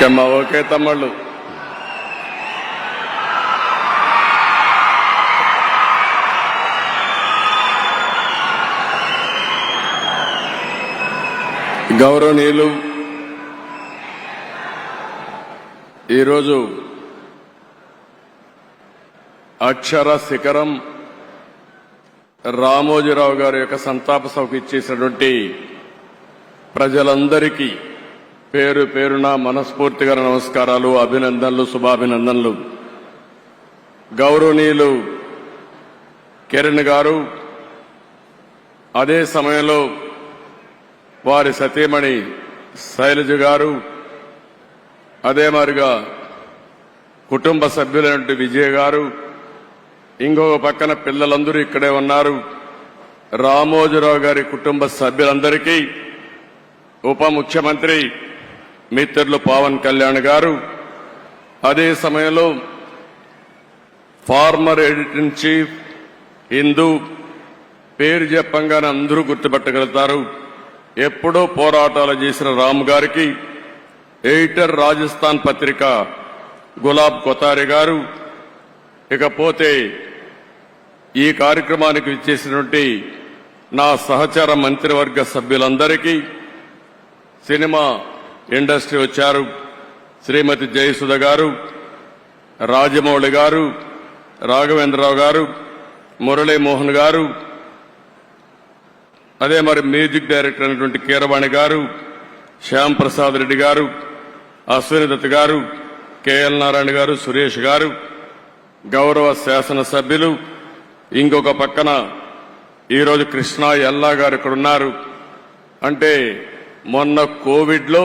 Okay తమ్ముళ్ళు. గౌరవనీయులు, ఈరోజు అక్షర శిఖరం రామోజీరావు గారి యొక్క సంతాప సభకు ఇచ్చేసినటువంటి ప్రజలందరికీ పేరు పేరున మనస్ఫూర్తిగా నమస్కారాలు, అభినందనలు, శుభాభినందనలు. గౌరవనీయులు కిరణ్ గారు, అదే సమయంలో వారి సతీమణి శైలజ గారు, అదే మాదిరిగా కుటుంబ సభ్యులైన విజయ్ గారు, ఇంకొక పక్కన పిల్లలందరూ ఇక్కడే ఉన్నారు. రామోజీరావు గారి కుటుంబ సభ్యులందరికీ ఉప ముఖ్యమంత్రి మిత్రులు పవన్ కళ్యాణ్ గారు, అదే సమయంలో former editor in chief Hindu, పేరు చెప్పంగానే అందరూ గుర్తుపెట్టగలుగుతారు, ఎప్పుడూ పోరాటాలు చేసిన రామ్ గారికి, ఎడిటర్ రాజస్థాన్ పత్రిక గులాబ్ కొతారి గారు, ఇకపోతే ఈ కార్యక్రమానికి విచ్చేసినటువంటి నా సహచర మంత్రివర్గ సభ్యులందరికీ, సినిమా ఇండస్ట్రీ వచ్చారు, శ్రీమతి జయసుధ గారు, రాజమౌళి గారు, రాఘవేంద్రరావు గారు, మురళీమోహన్ గారు, అదే మరి మ్యూజిక్ డైరెక్టర్ అయినటువంటి కీరవాణి గారు, శ్యామ్ ప్రసాద్ రెడ్డి గారు, అశ్విని దత్ గారు, కేఎల్ నారాయణ గారు, సురేష్ గారు, గౌరవ శాసనసభ్యులు, ఇంకొక పక్కన ఈరోజు కృష్ణ ఎల్లా గారు ఇక్కడ ఉన్నారు. అంటే మొన్న కోవిడ్లో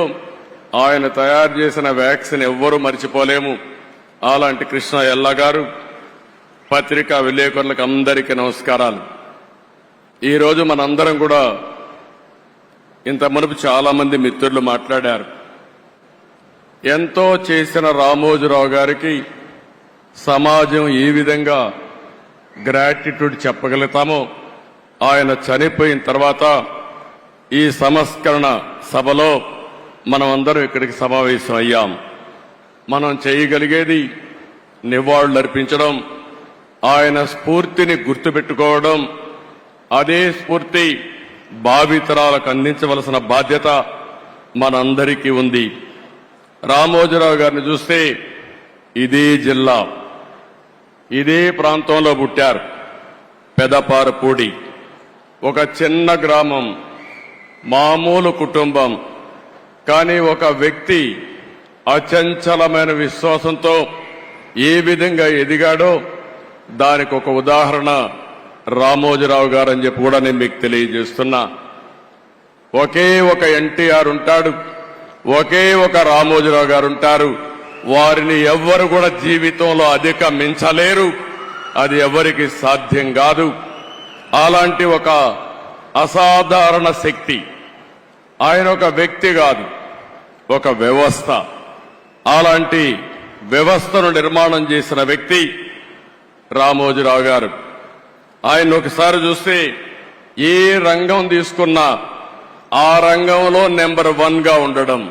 ఆయన తయారు చేసిన వ్యాక్సిన్ ఎవ్వరూ మర్చిపోలేము. అలాంటి కృష్ణ ఎల్లా గారు, పత్రికా విలేకరులకు అందరికీ నమస్కారాలు. ఈరోజు మనందరం కూడా ఇంత మునుపు చాలా మంది మిత్రులు మాట్లాడారు. ఎంతో చేసిన రామోజీరావు గారికి సమాజం ఏ విధంగా గ్రాటిట్యూడ్ చెప్పగలుగుతామో, ఆయన చనిపోయిన తర్వాత ఈ సంస్కరణ సభలో మనం అందరం ఇక్కడికి సమావేశం అయ్యాం. మనం చేయగలిగేది నివాళులర్పించడం, ఆయన స్ఫూర్తిని గుర్తుపెట్టుకోవడం, అదే స్ఫూర్తి భావితరాలకు అందించవలసిన బాధ్యత మనందరికీ ఉంది. రామోజీరావు గారిని చూస్తే ఇదే జిల్లా, ఇదే ప్రాంతంలో పుట్టారు. పెదపారపూడి, ఒక చిన్న గ్రామం, మామూలు కుటుంబం. కానీ ఒక వ్యక్తి అచంచలమైన విశ్వాసంతో ఏ విధంగా ఎదిగాడో దానికి ఒక ఉదాహరణ రామోజీరావు గారు అని చెప్పి కూడా నేను మీకు తెలియజేస్తున్నా. ఒకే ఒక ఎన్టీఆర్ ఉంటాడు, ఒకే ఒక రామోజీరావు గారు ఉంటారు. వారిని ఎవ్వరు కూడా జీవితంలో అధిగమించలేరు, అది ఎవరికి సాధ్యం కాదు. అలాంటి ఒక అసాధారణ శక్తి. ఆయన ఒక వ్యక్తి కాదు, ఒక వ్యవస్థ. అలాంటి వ్యవస్థను నిర్మాణం చేసిన వ్యక్తి రామోజీరావు గారు. ఆయన ఒకసారి చూస్తే ఏ రంగం తీసుకున్నా ఆ రంగంలో నెంబర్ 1 గా ఉండడం,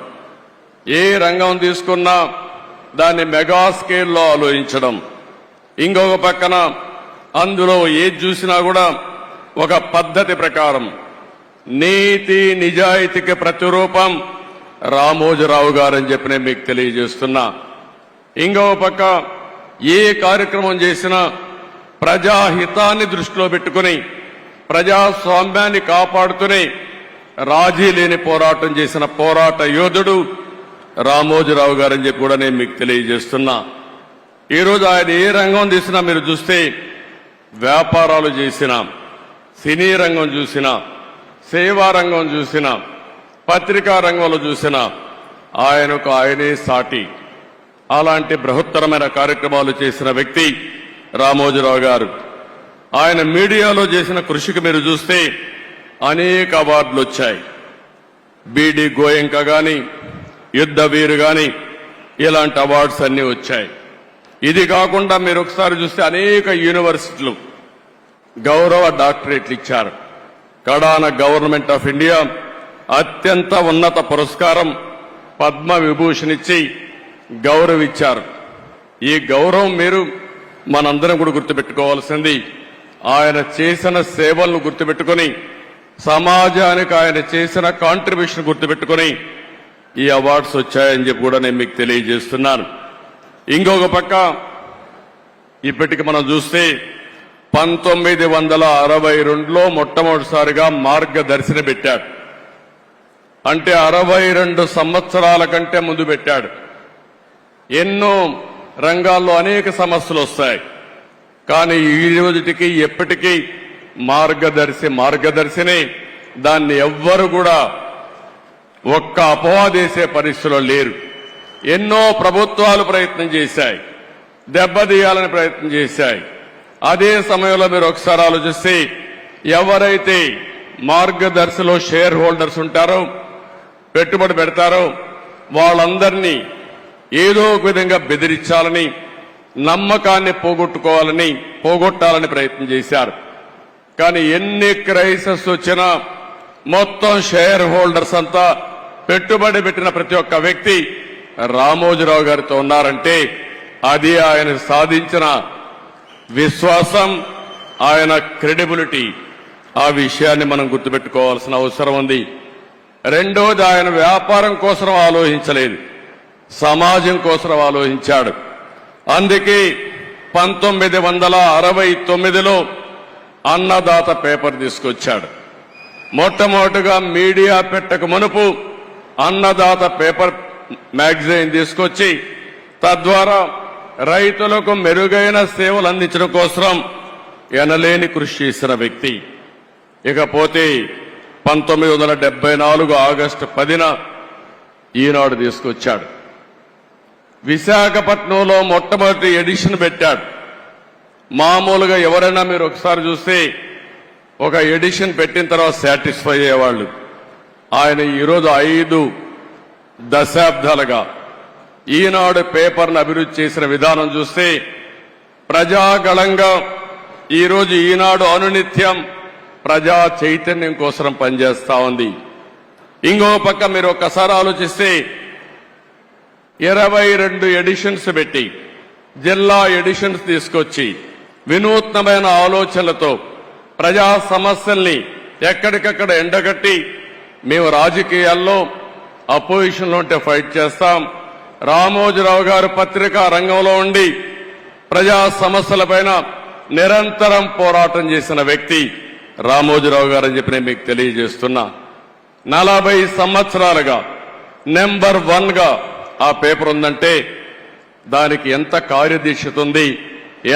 ఏ రంగం తీసుకున్నా దాన్ని మెగా స్కేల్లో ఆలోచించడం, ఇంకొక పక్కన అందులో ఏది చూసినా కూడా ఒక పద్ధతి ప్రకారం నీతి నిజాయితీకి ప్రతిరూపం రామోజీరావు గారని చెప్పి నేను మీకు తెలియజేస్తున్నా. ఇంకొక పక్క ఏ కార్యక్రమం చేసినా ప్రజాహితాన్ని దృష్టిలో పెట్టుకుని ప్రజాస్వామ్యాన్ని కాపాడుతూనే రాజీ లేని పోరాటం చేసిన పోరాట యోధుడు రామోజీరావు గారని చెప్పి కూడా నేను మీకు తెలియజేస్తున్నా. ఈరోజు ఆయన ఏ రంగం తీసినా మీరు చూస్తే, వ్యాపారాలు చేసినా, సినీ రంగం చూసినా, సేవా రంగం చూసినా, పత్రికా రంగంలో చూసినా ఆయనకు ఆయనే సాటి. అలాంటి బృహత్తరమైన కార్యక్రమాలు చేసిన వ్యక్తి రామోజీరావు గారు. ఆయన మీడియాలో చేసిన కృషికి మీరు చూస్తే అనేక అవార్డులు వచ్చాయి. బీడీ గోయంక గాని, యుద్ధ వీరు గాని, ఇలాంటి అవార్డ్స్ అన్ని వచ్చాయి. ఇది కాకుండా మీరు ఒకసారి చూస్తే అనేక యూనివర్సిటీలు గౌరవ డాక్టరేట్లు ఇచ్చారు. కడాన గవర్నమెంట్ ఆఫ్ ఇండియా అత్యంత ఉన్నత పురస్కారం పద్మ విభూషణ్ ఇచ్చి గౌరవించారు. ఈ గౌరవం మీరు మనందరం కూడా గుర్తుపెట్టుకోవాల్సింది. ఆయన చేసిన సేవలను గుర్తుపెట్టుకుని, సమాజానికి ఆయన చేసిన కాంట్రిబ్యూషన్ గుర్తుపెట్టుకుని ఈ అవార్డ్స్ వచ్చాయని చెప్పి కూడా నేను మీకు తెలియజేస్తున్నాను. ఇంకొక పక్క ఇప్పటికి మనం చూస్తే 1962లో మొట్టమొదటిసారిగా మార్గదర్శిని పెట్టాడు. అంటే 62 సంవత్సరాల కంటే ముందు పెట్టాడు. ఎన్నో రంగాల్లో అనేక సమస్యలు వస్తాయి, కానీ ఈ రోజుకి ఎప్పటికీ మార్గదర్శిని దాన్ని ఎవ్వరు కూడా ఒక్క అపవాదేసే పరిస్థితిలో లేరు. ఎన్నో ప్రభుత్వాలు ప్రయత్నం చేశాయి, దెబ్బతీయాలని ప్రయత్నం చేశాయి. అదే సమయంలో మీరు ఒకసారి ఆలోచిస్తే ఎవరైతే మార్గదర్శిలో షేర్ హోల్డర్స్ ఉంటారో, పెట్టుబడి పెడతారో వాళ్ళందరినీ ఏదో ఒక విధంగా బెదిరించాలని, నమ్మకాన్ని పోగొట్టాలని ప్రయత్నం చేశారు. కానీ ఎన్ని క్రైసిస్ వచ్చినా మొత్తం షేర్ హోల్డర్స్ అంతా పెట్టుబడి పెట్టిన ప్రతి ఒక్క వ్యక్తి రామోజీరావు గారితో ఉన్నారంటే అది ఆయన సాధించిన విశ్వాసం, ఆయన క్రెడిబిలిటీ. ఆ విషయాన్ని మనం గుర్తుపెట్టుకోవాల్సిన అవసరం ఉంది. రెండోది, ఆయన వ్యాపారం కోసం ఆలోచించలేదు, సమాజం కోసం ఆలోచించాడు. అందుకే 1969లో అన్నదాత పేపర్ తీసుకొచ్చాడు. మొట్టమొదటిగా మీడియా పెట్టక మునుపు అన్నదాత పేపర్ మ్యాగజైన్ తీసుకొచ్చి తద్వారా రైతులకు మెరుగైన సేవలు అందించడం కోసం ఎనలేని కృషి చేసిన వ్యక్తి. ఇకపోతే 1974 ఆగస్టు 10న ఈనాడు తీసుకొచ్చాడు. విశాఖపట్నంలో మొట్టమొదటి ఎడిషన్ పెట్టాడు. మామూలుగా ఎవరైనా మీరు ఒకసారి చూస్తే ఒక ఎడిషన్ పెట్టిన తర్వాత సాటిస్ఫై అయ్యేవాళ్ళు. ఆయన ఈరోజు 5 దశాబ్దాలుగా ఈనాడు పేపర్ను అభివృద్ధి చేసిన విధానం చూస్తే ప్రజాగళంగా ఈరోజు ఈనాడు అనునిత్యం ప్రజా చైతన్యం కోసం పనిచేస్తా ఉంది. ఇంకో పక్క మీరు ఒక్కసారి ఆలోచిస్తే 22 ఎడిషన్స్ పెట్టి, జిల్లా ఎడిషన్స్ తీసుకొచ్చి వినూత్నమైన ఆలోచనలతో ప్రజా సమస్యల్ని ఎక్కడికక్కడ ఎండగట్టి మేము రాజకీయాల్లో అపోజిషన్లో ఉంటే ఫైట్ చేస్తాం, రామోజీరావు గారు పత్రికా రంగంలో ఉండి ప్రజా సమస్యలపైన నిరంతరం పోరాటం చేసిన వ్యక్తి రామోజీరావు గారు అని చెప్పి నేను మీకు తెలియజేస్తున్నా. 40 సంవత్సరాలుగా నెంబర్ 1గా ఆ పేపర్ ఉందంటే దానికి ఎంత కార్యదీక్షత ఉంది,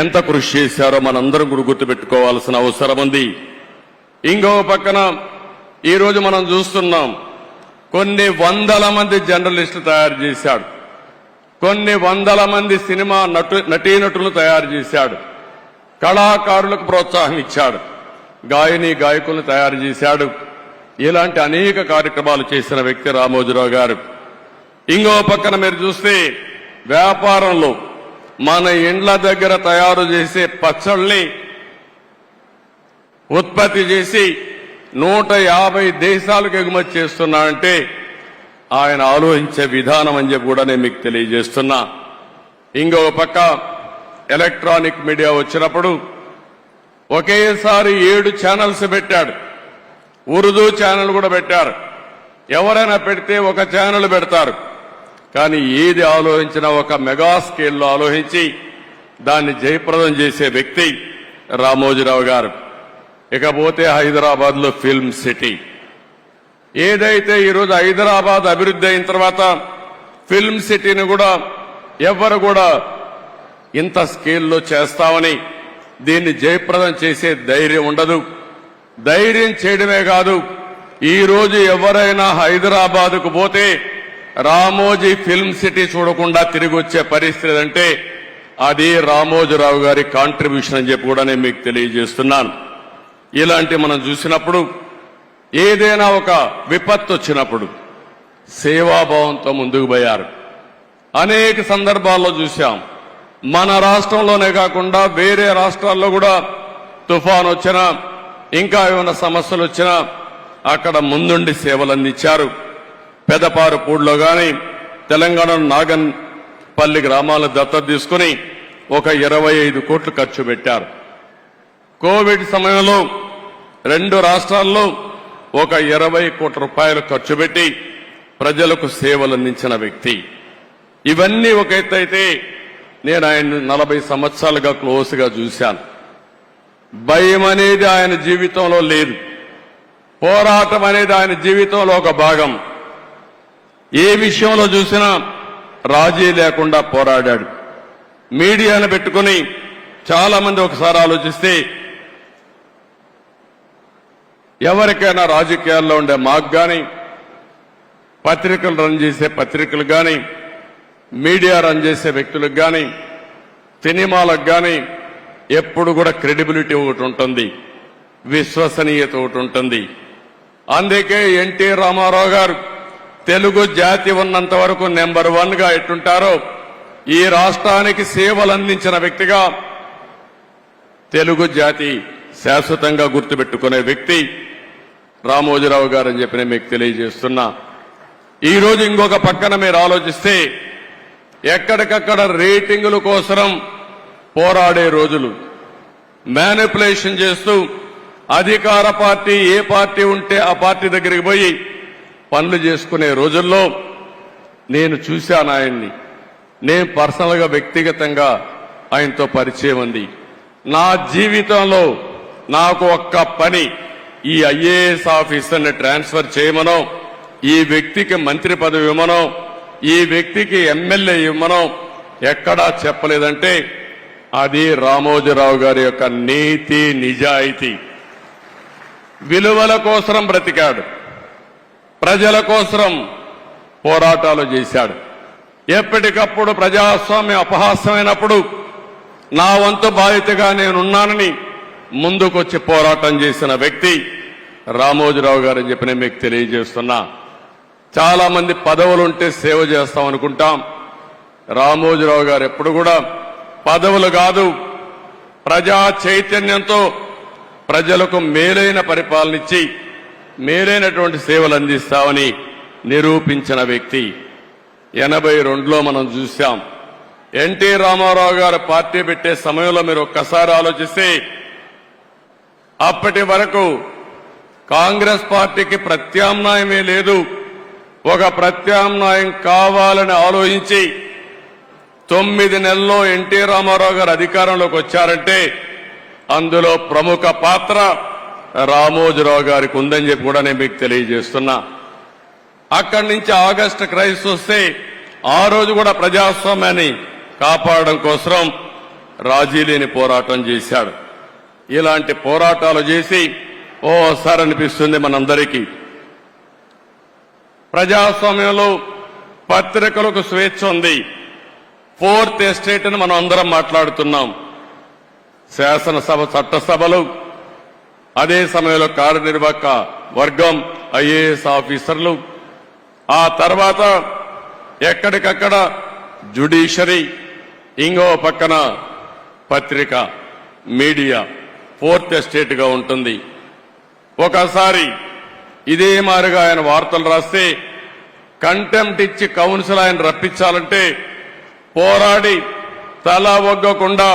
ఎంత కృషి చేశారో మనందరం కూడా గుర్తుపెట్టుకోవాల్సిన అవసరం ఉంది. ఇంకో పక్కన ఈరోజు మనం చూస్తున్నాం, కొన్ని వందల మంది జర్నలిస్టులు తయారు చేశాడు, కొన్ని వందల మంది సినిమా నటీనటులను తయారు చేశాడు, కళాకారులకు ప్రోత్సాహం ఇచ్చాడు, గాయకులను తయారు చేశాడు. ఇలాంటి అనేక కార్యక్రమాలు చేసిన వ్యక్తి రామోజీరావు గారు. ఇంకో పక్కన మీరు చూస్తే వ్యాపారంలో మన ఇండ్ల దగ్గర తయారు చేసే పచ్చళ్ళని ఉత్పత్తి చేసి 150 దేశాలకు ఎగుమతి చేస్తున్నాడంటే ఆయన ఆలోచించే విధానం అని చెప్పి కూడా నేను మీకు తెలియజేస్తున్నా. ఇంకొక పక్క ఎలక్ట్రానిక్ మీడియా వచ్చినప్పుడు ఒకేసారి 7 ఛానల్స్ పెట్టాడు. ఉర్దూ ఛానల్ కూడా పెట్టారు. ఎవరైనా పెడితే ఒక ఛానల్ పెడతారు, కానీ ఏది ఆలోచించినా ఒక మెగా స్కేల్లో ఆలోచించి దాన్ని జయప్రదం చేసే వ్యక్తి రామోజీరావు గారు. ఇకపోతే హైదరాబాద్ లో ఫిల్మ్ సిటీ ఏదైతే ఈరోజు హైదరాబాద్ అభివృద్ధి అయిన తర్వాత ఫిల్మ్ సిటీని కూడా ఎవరు కూడా ఇంత స్కేల్లో చేస్తామని దీన్ని జయప్రదం చేసే ధైర్యం ఉండదు. ధైర్యం చేయడమే కాదు, ఈ రోజు ఎవరైనా హైదరాబాద్కు పోతే రామోజీ ఫిల్మ్ సిటీ చూడకుండా తిరిగి వచ్చే పరిస్థితి అంటే అది రామోజీరావు గారి కాంట్రిబ్యూషన్ అని చెప్పి కూడా నేను మీకు తెలియజేస్తున్నాను. ఇలాంటి మనం చూసినప్పుడు ఏదైనా ఒక విపత్తు వచ్చినప్పుడు సేవాభావంతో ముందుకు పోయారు. అనేక సందర్భాల్లో చూశాం. మన రాష్ట్రంలోనే కాకుండా వేరే రాష్ట్రాల్లో కూడా తుఫాన్ వచ్చినా ఇంకా ఏమైనా సమస్యలు వచ్చినా అక్కడ ముందుండి సేవలు అందించారు. పెదపారుపూడిలో గాని తెలంగాణ నాగన్పల్లి గ్రామాలను దత్తత తీసుకుని ఒక 25 కోట్లు ఖర్చు పెట్టారు. కోవిడ్ సమయంలో 2 రాష్ట్రాల్లో ఒక 20 కోట్ల రూపాయలు ఖర్చు పెట్టి ప్రజలకు సేవలు అందించిన వ్యక్తి. ఇవన్నీ ఒక ఎత్తు అయితే నేను ఆయన 40 సంవత్సరాలుగా క్లోజ్గా చూశాను. భయం అనేది ఆయన జీవితంలో లేదు. పోరాటం అనేది ఆయన జీవితంలో ఒక భాగం. ఏ విషయంలో చూసినా రాజీ లేకుండా పోరాడాడు. మీడియాను పెట్టుకుని చాలా మంది ఒకసారి ఆలోచిస్తే ఎవరికైనా రాజకీయాల్లో ఉండే మాకు గాని, పత్రికలు రన్ చేసే పత్రికలు గాని, మీడియా రన్ చేసే వ్యక్తులకు గాని, సినిమాలకు గాని ఎప్పుడు కూడా క్రెడిబిలిటీ ఒకటి ఉంటుంది, విశ్వసనీయత ఒకటి ఉంటుంది. అందుకే ఎన్టీ రామారావు గారు తెలుగు జాతి ఉన్నంత వరకు నెంబర్ 1 గా ఎట్టుంటారో ఈ రాష్ట్రానికి సేవలు అందించిన వ్యక్తిగా తెలుగు జాతి శాశ్వతంగా గుర్తుపెట్టుకునే వ్యక్తి రామోజీరావు గారు అని చెప్పి నేను మీకు తెలియజేస్తున్నా. ఈ రోజు ఇంకొక పక్కన మీరు ఆలోచిస్తే ఎక్కడికక్కడ రేటింగుల కోసం పోరాడే రోజులు, మ్యానిపులేషన్ చేస్తూ అధికార పార్టీ ఏ పార్టీ ఉంటే ఆ పార్టీ దగ్గరికి పోయి పనులు చేసుకునే రోజుల్లో నేను చూశాను ఆయన్ని. నేను పర్సనల్గా వ్యక్తిగతంగా ఆయనతో పరిచయం ఉంది. నా జీవితంలో నాకు ఒక్క పని ఈ ఐఏఎస్ ఆఫీసర్ని ట్రాన్స్ఫర్ చేయమనో, ఈ వ్యక్తికి మంత్రి పదవి ఇవ్వమనో, ఈ వ్యక్తికి ఎమ్మెల్యే ఇవ్వమనో ఎక్కడా చెప్పలేదంటే అది రామోజీరావు గారి యొక్క నీతి నిజాయితీ. విలువల కోసం బ్రతికాడు, ప్రజల కోసం పోరాటాలు చేశాడు. ఎప్పటికప్పుడు ప్రజాస్వామ్యం అపహాస్యమైనప్పుడు నా వంతు బాధ్యతగా నేనున్నానని ముందుకొచ్చి పోరాటం చేసిన వ్యక్తి రామోజీరావు గారు అని చెప్పి నేను మీకు తెలియజేస్తున్నా. చాలా మంది పదవులుంటే సేవ చేస్తాం అనుకుంటాం. రామోజీరావు గారు ఎప్పుడు కూడా పదవులు కాదు, ప్రజా చైతన్యంతో ప్రజలకు మేలైన పరిపాలన ఇచ్చి మేలైనటువంటి సేవలు అందిస్తామని నిరూపించిన వ్యక్తి. 82లో మనం చూశాం. ఎన్టీ రామారావు గారు పార్టీ పెట్టే సమయంలో మీరు ఒక్కసారి ఆలోచిస్తే అప్పటి వరకు కాంగ్రెస్ పార్టీకి ప్రత్యామ్నాయమే లేదు. ఒక ప్రత్యామ్నాయం కావాలని ఆలోచించి 9 నెలల్లో ఎన్టీ రామారావు గారు అధికారంలోకి వచ్చారంటే అందులో ప్రముఖ పాత్ర రామోజీరావు గారికి ఉందని చెప్పి కూడా నేను మీకు తెలియజేస్తున్నా. అక్కడి నుంచి ఆగస్టు క్రైసిస్ వస్తే ఆ రోజు కూడా ప్రజాస్వామ్యాన్ని కాపాడడం కోసం రాజీ లేని పోరాటం చేశాడు. ఇలాంటి పోరాటాలు చేసి ఓసారి అనిపిస్తుంది మనందరికీ, ప్రజాస్వామ్యంలో పత్రికలకు స్వేచ్ఛ ఉంది. 4th ఎస్టేట్ అని మనం అందరం మాట్లాడుతున్నాం. శాసనసభ, చట్టసభలు, అదే సమయంలో కార్యనిర్వాహక వర్గం, ఐఏఎస్ ఆఫీసర్లు, ఆ తర్వాత ఎక్కడికక్కడ జ్యుడిషియరీ, ఇంకో పక్కన పత్రిక, మీడియా 4th ఎస్టేట్ గా ఉంటుంది. ఒకసారి ఇదే మారిగా ఆయన వార్తలు రాస్తే కంటెంప్ట్ ఇచ్చి కౌన్సిల్ ఆయన రప్పించాలంటే పోరాడి తల ఒగ్గకుండా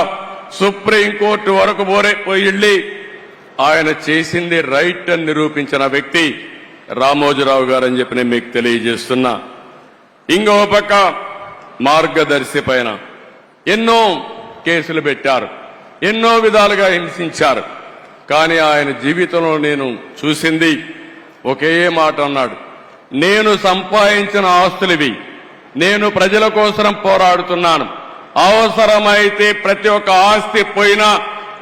సుప్రీంకోర్టు వరకు పోయి ఆయన చేసింది రైట్ అని నిరూపించిన వ్యక్తి రామోజీరావు గారు అని చెప్పి నేను మీకు తెలియజేస్తున్నా. ఇంకో పక్క మార్గదర్శి పైన ఎన్నో కేసులు పెట్టారు, ఎన్నో విధాలుగా హింసించారు. కానీ ఆయన జీవితంలో నేను చూసింది ఒకే మాట అన్నాడు, నేను సంపాదించిన ఆస్తులివి, నేను ప్రజల కోసం పోరాడుతున్నాను, అవసరమైతే ప్రతి ఒక్క ఆస్తి పోయినా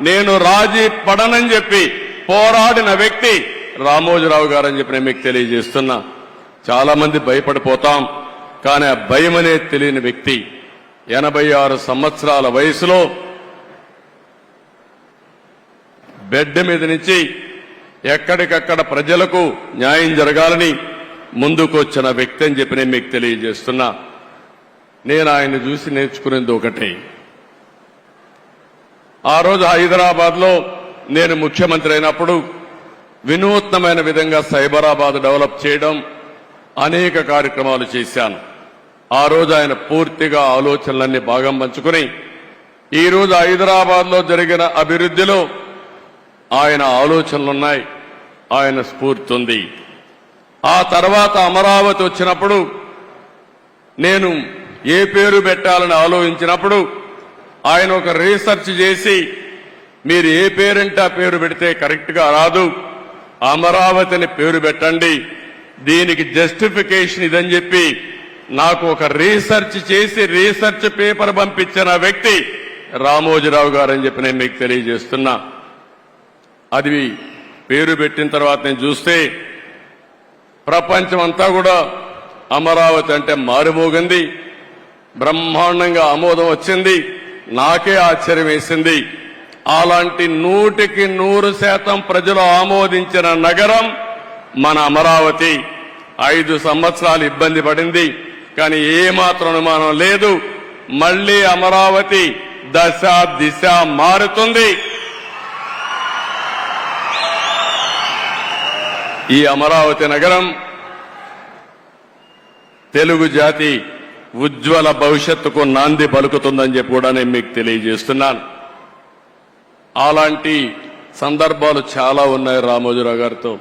నేను రాజీ పడనని చెప్పి పోరాడిన వ్యక్తి రామోజీరావు గారు అని చెప్పి నేను మీకు తెలియజేస్తున్నా. చాలా మంది భయపడిపోతాం, కానీ ఆ భయం అనేది తెలియని వ్యక్తి 86 సంవత్సరాల వయసులో బెడ్ మీద నుంచి ఎక్కడికక్కడ ప్రజలకు న్యాయం జరగాలని ముందుకు వచ్చిన వ్యక్తి అని చెప్పి నేను మీకు తెలియజేస్తున్నా. నేను ఆయన చూసి నేర్చుకునేది ఒకటే, ఆ రోజు హైదరాబాద్ లో నేను ముఖ్యమంత్రి అయినప్పుడు వినూత్నమైన విధంగా సైబరాబాద్ డెవలప్ చేయడం, అనేక కార్యక్రమాలు చేశాను. ఆ రోజు ఆయన పూర్తిగా ఆలోచనలన్నీ భాగం పంచుకుని ఈ రోజు హైదరాబాద్లో జరిగిన అభివృద్ధిలో ఆయన ఆలోచనలున్నాయి, ఆయన స్ఫూర్తి ఉంది. ఆ తర్వాత అమరావతి వచ్చినప్పుడు నేను ఏ పేరు పెట్టాలని ఆలోచించినప్పుడు ఆయన ఒక రీసెర్చ్ చేసి మీరు ఏ పేరంటే ఆ పేరు పెడితే కరెక్ట్గా రాదు, అమరావతిని పేరు పెట్టండి, దీనికి జస్టిఫికేషన్ ఇదని చెప్పి నాకు ఒక రీసెర్చ్ చేసి రీసెర్చ్ పేపర్ పంపించిన వ్యక్తి రామోజీరావు గారు అని చెప్పి నేను మీకు తెలియజేస్తున్నా. అది పేరు పెట్టిన తర్వాత నేను చూస్తే ప్రపంచమంతా కూడా అమరావతి అంటే మారుమోగింది, బ్రహ్మాండంగా ఆమోదం వచ్చింది. నాకే ఆశ్చర్యం వేసింది. అలాంటి 100% ప్రజలు ఆమోదించిన నగరం మన అమరావతి. 5 సంవత్సరాలు ఇబ్బంది పడింది, కానీ ఏమాత్రం అనుమానం లేదు, మళ్లీ అమరావతి దశ దిశ మారుతుంది. ఈ అమరావతి నగరం తెలుగు జాతి ఉజ్వల భవిష్యత్తుకు నాంది పలుకుతుందని చెప్పి కూడా నేను మీకు తెలియజేస్తున్నాను. అలాంటి సందర్భాలు చాలా ఉన్నాయి రామోజీరావు గారితో.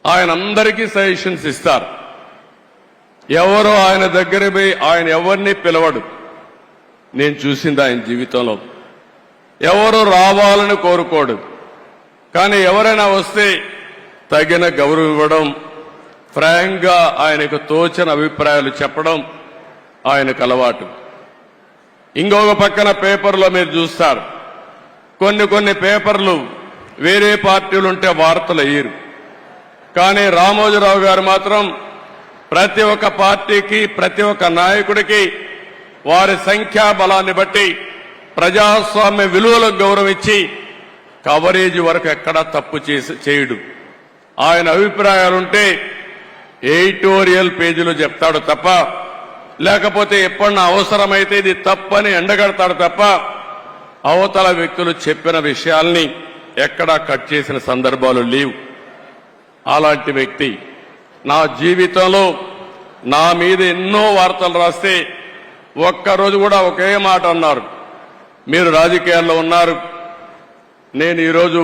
ఆయన అందరికీ సజెషన్స్ ఇస్తారు. ఎవరో ఆయన దగ్గర పోయి ఆయన ఎవరిని పిలవడు. నేను చూసింది ఆయన జీవితంలో. ఎవరు రావాలని కోరుకోడు, కానీ ఎవరైనా వస్తే తగిన గౌరవం ఇవ్వడం, ఫ్రాంక్ గా ఆయనకు తోచిన అభిప్రాయాలు చెప్పడం ఆయనకు అలవాటు. ఇంకొక పక్కన పేపర్లో మీరు చూస్తారు, కొన్ని పేపర్లు వేరే పార్టీలు ఉంటే వార్తలు అయ్యారు, కానీ రామోజీరావు గారు మాత్రం ప్రతి ఒక్క పార్టీకి ప్రతి ఒక్క నాయకుడికి వారి సంఖ్యాబలాన్ని బట్టి ప్రజాస్వామ్య విలువలకు గౌరవం ఇచ్చి కవరేజ్ వరకు ఎక్కడా తప్పు చేయడు. ఆయన అభిప్రాయాలుంటే ఎడిటోరియల్ పేజీలో చెప్తాడు తప్ప, లేకపోతే ఎప్పుడన్నా అవసరమైతే ఇది తప్పని ఎండగడతాడు తప్ప అవతల వ్యక్తులు చెప్పిన విషయాల్ని ఎక్కడా కట్ చేసిన సందర్భాలు లేవు. అలాంటి వ్యక్తి నా జీవితంలో నా మీద ఎన్నో వార్తలు రాస్తే ఒక్కరోజు కూడా ఒకే మాట అన్నారు, మీరు రాజకీయాల్లో ఉన్నారు, నేను ఈరోజు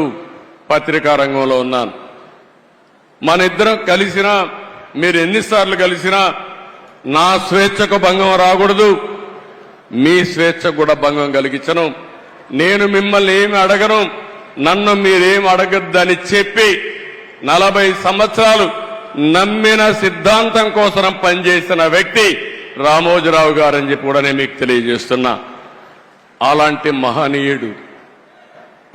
పత్రికా రంగంలో ఉన్నాను, మన ఇద్దరం కలిసినా మీరు ఎన్నిసార్లు కలిసినా నా స్వేచ్ఛకు భంగం రాకూడదు, మీ స్వేచ్ఛకు కూడా భంగం కలిగించను, నేను మిమ్మల్ని ఏమి అడగను, నన్ను మీరేం అడగద్దని చెప్పి 40 సంవత్సరాలు నమ్మిన సిద్ధాంతం కోసం పనిచేసిన వ్యక్తి రామోజీరావు గారని చెప్పి కూడా నేను మీకు తెలియజేస్తున్నా. అలాంటి మహనీయుడు,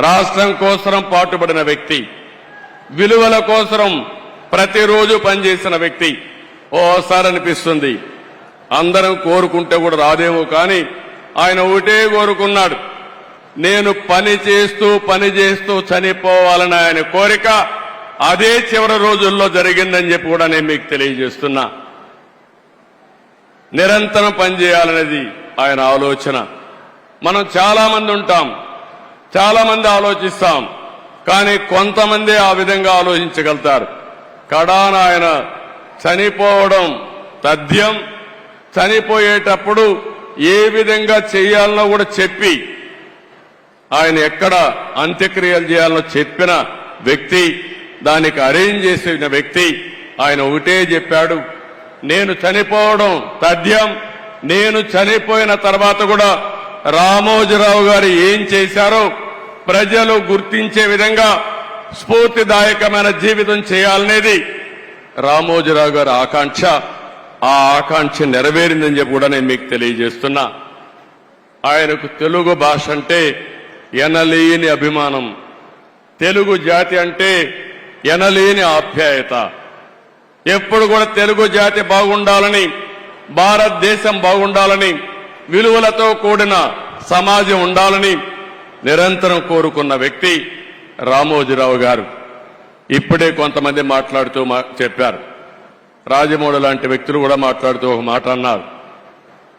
రాష్ట్రం కోసం పాటుపడిన వ్యక్తి, విలువల కోసం ప్రతిరోజు పనిచేసిన వ్యక్తి. ఓసారి అనిపిస్తుంది అందరం కోరుకుంటే కూడా రాదేమో, కానీ ఆయన ఒకటే కోరుకున్నాడు, నేను పని చేస్తూ చనిపోవాలని ఆయన కోరిక. అదే చివరి రోజుల్లో జరిగిందని చెప్పి కూడా నేను మీకు తెలియజేస్తున్నా. నిరంతరం పనిచేయాలనేది ఆయన ఆలోచన. మనం చాలా మంది ఉంటాం, చాలా మంది ఆలోచిస్తాం, కానీ కొంతమంది ఆ విధంగా ఆలోచించగలుగుతారు. కడాన ఆయన చనిపోవడం తథ్యం. చనిపోయేటప్పుడు ఏ విధంగా చేయాలనో కూడా చెప్పి, ఆయన ఎక్కడ అంత్యక్రియలు చేయాలనో చెప్పిన వ్యక్తి, దానికి అరేంజ్ చేసిన వ్యక్తి. ఆయన ఒకటే చెప్పాడు, నేను చనిపోవడం తథ్యం, నేను చనిపోయిన తర్వాత కూడా రామోజీరావు గారు ఏం చేశారో ప్రజలు గుర్తించే విధంగా స్ఫూర్తిదాయకమైన జీవితం చేయాలనేది రామోజీరావు గారి ఆకాంక్ష. ఆ ఆకాంక్ష నెరవేరిందని చెప్పి కూడా నేను మీకు తెలియజేస్తున్నా. ఆయనకు తెలుగు భాష అంటే ఎనలేని అభిమానం, తెలుగు జాతి అంటే ఎనలేని ఆప్యాయత. ఎప్పుడు కూడా తెలుగు జాతి బాగుండాలని, భారతదేశం బాగుండాలని, విలువలతో కూడిన సమాజం ఉండాలని నిరంతరం కోరుకున్న వ్యక్తి రామోజీరావు గారు. ఇప్పుడే కొంతమంది మాట్లాడుతూ చెప్పారు, రాజమౌళి లాంటి వ్యక్తులు కూడా మాట్లాడుతూ ఒక మాట అన్నారు,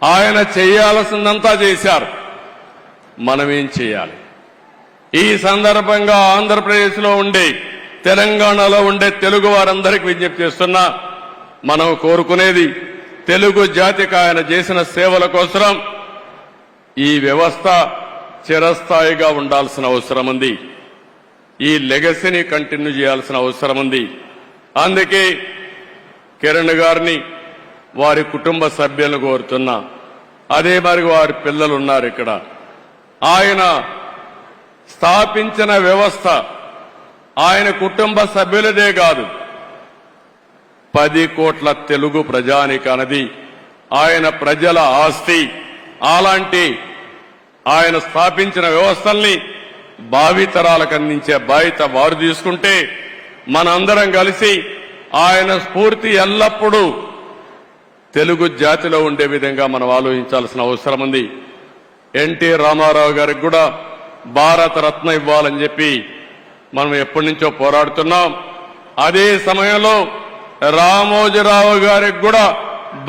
ఆయన చేయాల్సిందంతా చేశారు, మనమేం చేయాలి? ఈ సందర్భంగా ఆంధ్రప్రదేశ్లో ఉండే తెలంగాణలో ఉండే తెలుగు వారందరికీ విజ్ఞప్తి చేస్తున్నా, మనం కోరుకునేది తెలుగు జాతికి ఆయన చేసిన సేవల కోసం ఈ వ్యవస్థ చిరస్థాయిగా ఉండాల్సిన అవసరం ఉంది. ఈ లెగసీని కంటిన్యూ చేయాల్సిన అవసరం ఉంది. అందుకే కిరణ్ గారిని, వారి కుటుంబ సభ్యులను కోరుతున్నా. అదే మరి వారి పిల్లలు ఉన్నారు ఇక్కడ. ఆయన స్థాపించిన వ్యవస్థ ఆయన కుటుంబ సభ్యులదే కాదు, 10 కోట్ల తెలుగు ప్రజానికానది ఆయన ప్రజల ఆస్తి. అలాంటి ఆయన స్థాపించిన వ్యవస్థల్ని భావితరాలకు అందించే బాధ్యత వారు తీసుకుంటే, మనందరం కలిసి ఆయన స్ఫూర్తి ఎల్లప్పుడూ తెలుగు జాతిలో ఉండే విధంగా మనం ఆలోచించాల్సిన అవసరం ఉంది. ఎన్టీ రామారావు గారికి కూడా భారత రత్న ఇవ్వాలని చెప్పి మనం ఎప్పటి నుంచో పోరాడుతున్నాం. అదే సమయంలో రామోజీరావు గారికి కూడా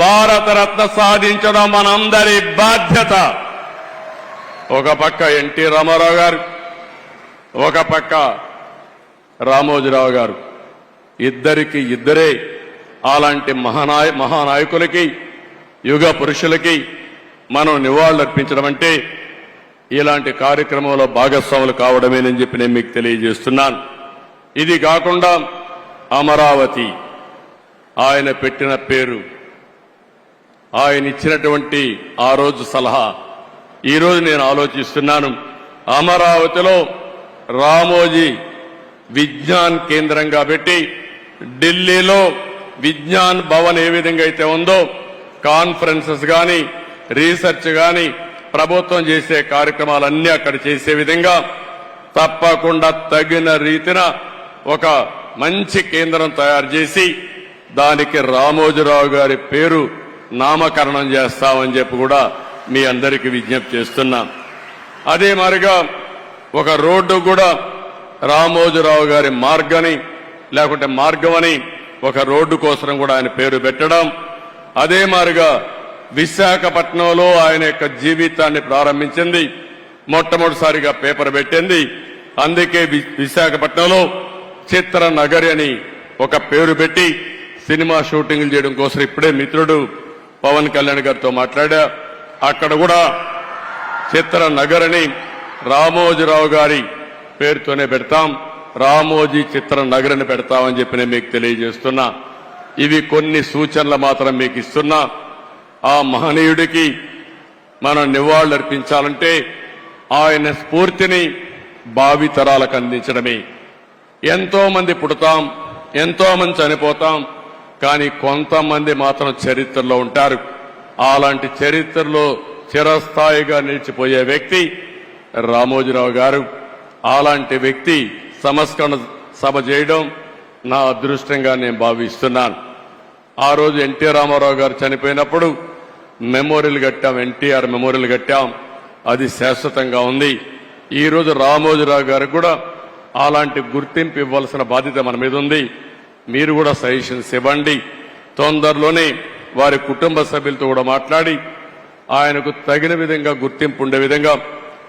భారత రత్న సాధించడం మనందరి బాధ్యత. ఒక పక్క ఎన్టీ రామారావు గారు, ఒక పక్క రామోజీరావు గారు, ఇద్దరికి ఇద్దరే అలాంటి మహానాయకులకి, యుగ పురుషులకి మనం నివాళులర్పించడం అంటే ఇలాంటి కార్యక్రమంలో భాగస్వాములు కావడమేనని చెప్పి నేను మీకు తెలియజేస్తున్నాను. ఇది కాకుండా అమరావతి ఆయన పెట్టిన పేరు, ఆయన ఇచ్చినటువంటి ఆ రోజు సలహా, ఈరోజు నేను ఆలోచిస్తున్నాను. అమరావతిలో రామోజీ విజ్ఞాన్ కేంద్రంగా పెట్టి, ఢిల్లీలో విజ్ఞాన్ భవన్ ఏ విధంగా అయితే ఉందో, కాన్ఫరెన్సెస్ గాని, రీసెర్చ్ గాని, ప్రభుత్వం చేసే కార్యక్రమాలన్నీ అక్కడ చేసే విధంగా తప్పకుండా తగిన రీతిన ఒక మంచి కేంద్రం తయారు చేసి దానికి రామోజీరావు గారి పేరు నామకరణం చేస్తామని చెప్పి కూడా మీ అందరికీ విజ్ఞప్తి చేస్తున్నాం. అదే మాదిరిగా ఒక రోడ్డు కూడా రామోజీరావు గారి మార్గని, లేకుంటే మార్గమని ఒక రోడ్డు కోసం కూడా ఆయన పేరు పెట్టడం. అదే మాదిరిగా విశాఖపట్నంలో ఆయన యొక్క జీవితాన్ని ప్రారంభించింది, మొట్టమొదటిసారిగా పేపర్ పెట్టింది. అందుకే విశాఖపట్నంలో చిత్ర నగరి అని ఒక పేరు పెట్టి సినిమా షూటింగ్లు చేయడం కోసం ఇప్పుడే మిత్రుడు పవన్ కళ్యాణ్ గారితో మాట్లాడా. అక్కడ కూడా చిత్ర నగర్ అని రామోజీరావు గారి పేరుతోనే పెడతాం, రామోజీ చిత్ర నగర్ అని పెడతామని చెప్పి నేను మీకు తెలియజేస్తున్నా. ఇవి కొన్ని సూచనలు మాత్రం మీకు ఇస్తున్నా. ఆ మహనీయుడికి మనం నివాళులర్పించాలంటే ఆయన స్ఫూర్తిని భావితరాలకు అందించడమే. ఎంతో మంది పుడతాం, ఎంతో మంది చనిపోతాం, కానీ కొంతమంది మాత్రం చరిత్రలో ఉంటారు. అలాంటి చరిత్రలో చిరస్థాయిగా నిలిచిపోయే వ్యక్తి రామోజీరావు గారు. అలాంటి వ్యక్తి సంస్కరణ సభ చేయడం నా అదృష్టంగా నేను భావిస్తున్నాను. ఆ రోజు ఎన్టీ రామారావు గారు చనిపోయినప్పుడు మెమోరియల్ కట్టాం, ఎన్టీఆర్ మెమోరియల్ కట్టాం, అది శాశ్వతంగా ఉంది. ఈ రోజు రామోజీరావు గారికి కూడా అలాంటి గుర్తింపు ఇవ్వాల్సిన బాధ్యత మన మీద ఉంది. మీరు కూడా సజెషన్స్ ఇవ్వండి. తొందరలోనే వారి కుటుంబ సభ్యులతో కూడా మాట్లాడి ఆయనకు తగిన విధంగా గుర్తింపు ఉండే విధంగా,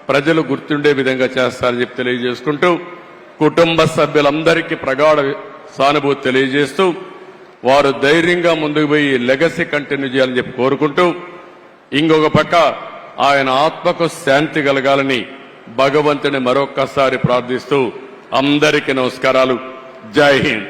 ప్రజలు గుర్తుండే విధంగా చేస్తారని చెప్పి తెలియజేసుకుంటూ, కుటుంబ సభ్యులందరికీ ప్రగాఢ సానుభూతి తెలియజేస్తూ, వారు ధైర్యంగా ముందుకు పోయి లెగసీ కంటిన్యూ చేయాలని చెప్పి కోరుకుంటూ, ఇంకొక పక్క ఆయన ఆత్మకు శాంతి కలగాలని భగవంతుని మరొక్కసారి ప్రార్థిస్తూ అందరికీ నమస్కారాలు. జై హింద్.